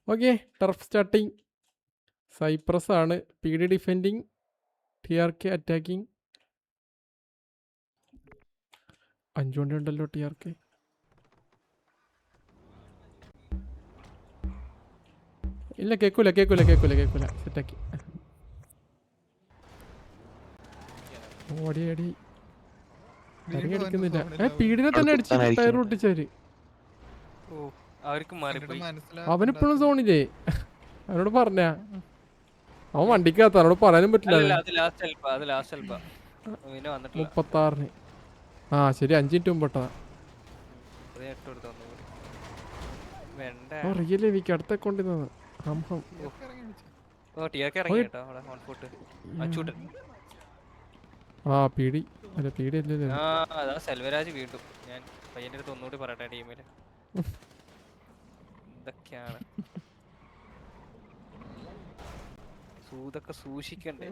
Okay, turf starting. Cyprus ആണ്. P D defending, T R K attacking. 5 വണ്ടി ഉണ്ടല്ലോ T R K. ഇല്ല, കേക്കൂല. സെറ്റാക്കി. ഓടി ഇറങ്ങി അടിക്കുന്നില്ല. പീഡിനെ തന്നെ അടിച്ചിട്ട് ടയർ പൊട്ടിച്ചവര്. അവനിപ്പോഴും സോണില്ലേ? അവനോട് പറഞ്ഞ അവൻ വണ്ടിക്കകത്ത്, അവനോട് പറയാനും പറ്റില്ല. 36. ആ ശരി, 5 മിനിറ്റ് മുമ്പോട്ടാ. റിയൽ എനിക്ക് അടുത്ത കൊണ്ടിരുന്നത്. ആ പീഡി അല്ല, പീഡി അല്ലല്ലോ. സെൽവരാജ് വീണ്ടും ഞാൻ പയ്യന്റെ അടുത്ത് ഒന്നുകൂടി പറയട്ടെ ടീമില് എന്തൊക്കെയാണ് സൂതൊക്കെ സൂക്ഷിക്കണ്ടേ.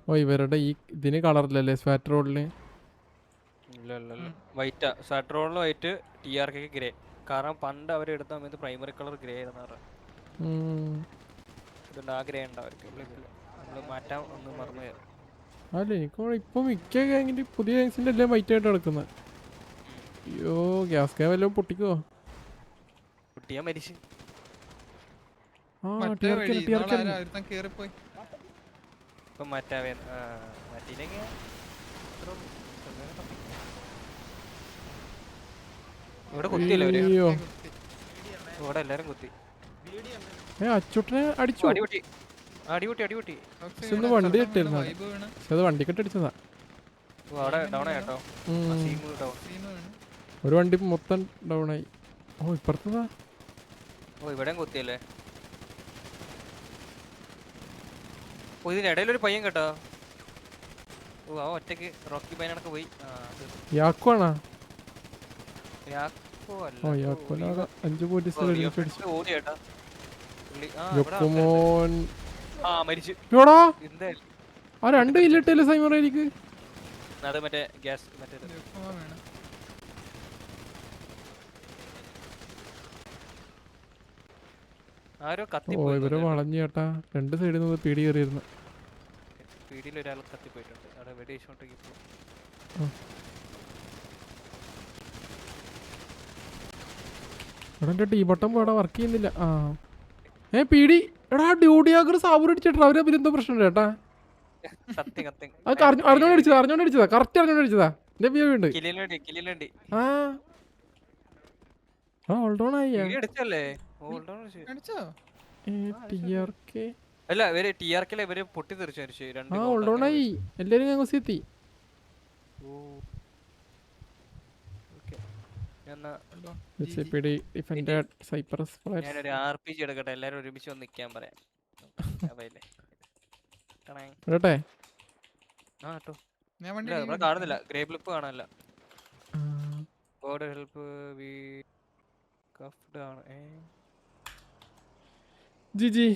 ഓ ഇവരുടെ ഈ ഇതിന് കളറില്ലല്ലേ സ്വാറ്റ് റോഡില്. വൈറ്റാ സാട്രോളിൽ white, T R K grey. കാരണം പണ്ട് അവരെടുത്ത സമയത്ത് പ്രൈമറി കളർ ഗ്രേ ആയിരുന്നു. ഇതുകൊണ്ട് ആ ഗ്രേ ഉണ്ട് നമ്മള് മാറ്റാൻ ഒന്ന് മറന്നു. അല്ല എനിക്ക് ഇപ്പൊ മിക്ക ഗാങ്ങിന്റെ പുതിയ ഗാങ്സിന്റെ എല്ലാം വൈറ്റ് ആയിട്ട് നടക്കുന്നത്. അയ്യോ, ഗ്യാസ് ക്യാൻ വല്ലതും പൊട്ടിക്കോ? പൊട്ടിയാ മരിച്ചു. ഇപ്പൊ മാറ്റാവേ മാറ്റിയില്ലെങ്കിൽ ഇവിടെ കുത്തിയല്ലോ അവര്. ഇവിടെ എല്ലാരും കുത്തി. അച്ചൂട്ടനെ അടിച്ചു. അടിപൊട്ടി. വണ്ടി ഇട്ടിരുന്നു, അത് വണ്ടിക്കെട്ട് അടിച്ചതാ. ഒരു വണ്ടി മൊത്തം ഡൗൺ ആയി. ഓ ഇപ്പുറത്തതാ. ഓ ഇവിടെയും കുത്തിയല്ലേ. ഓ ഇതിനിടയിലൊരു പയ്യൻ കേട്ടോ. ഓ ആ ഒറ്റക്ക് റോക്കി പയ്യനൊക്കെ പോയി. യാക്കോണാ? യാക്കോ അല്ല. ഓ യാക്കോനാകെ 5 പോലീസ് ഓടി കേട്ടാ. മരിച്ചു. ആ 2 ഇല്ലിട്ടല്ലേ സൈമർ എനിക്ക്. അത് മറ്റേ ഗ്യാസ് മറ്റേ ആരോ കത്തി. ഓ ഇവര് വളഞ്ഞു ചേട്ടാ. 2 സൈഡിൽ നിന്ന് പീടി കയറിയിരുന്നു. പീടിയിൽ ഒരാൾ കത്തിപ്പോയിട്ടുണ്ട്. അവിടെ വെടി വെച്ചോണ്ടിരിക്കും. ഇവിടെ ടീ ബട്ടൺ പോടാ വർക്ക് ചെയ്യുന്നില്ല. പീടി എടാ ഡ്യൂഡിയാഗർ സാബൂർ അടിച്ചിട്ടാ. അവര് അഭിനന്ദ പ്രശ്നം ചേട്ടാ. അറിഞ്ഞോണ്ടടിച്ചതാ. കറക്റ്റ് അറിഞ്ഞോണ്ടടിച്ചതാ. എന്റെ വ്യൂ ഉണ്ട്. എല്ലാരും ഞാൻ എത്തി. ഞാനൊരു RPG എടുക്കട്ടെ. എല്ലാരും ഒരുമിച്ച് ഒന്ന് നിക്കാൻ പറയാം. കാണുന്നില്ല. ഗ്രേ ബ്ലിപ്പ് കാണാനില്ല. Board help G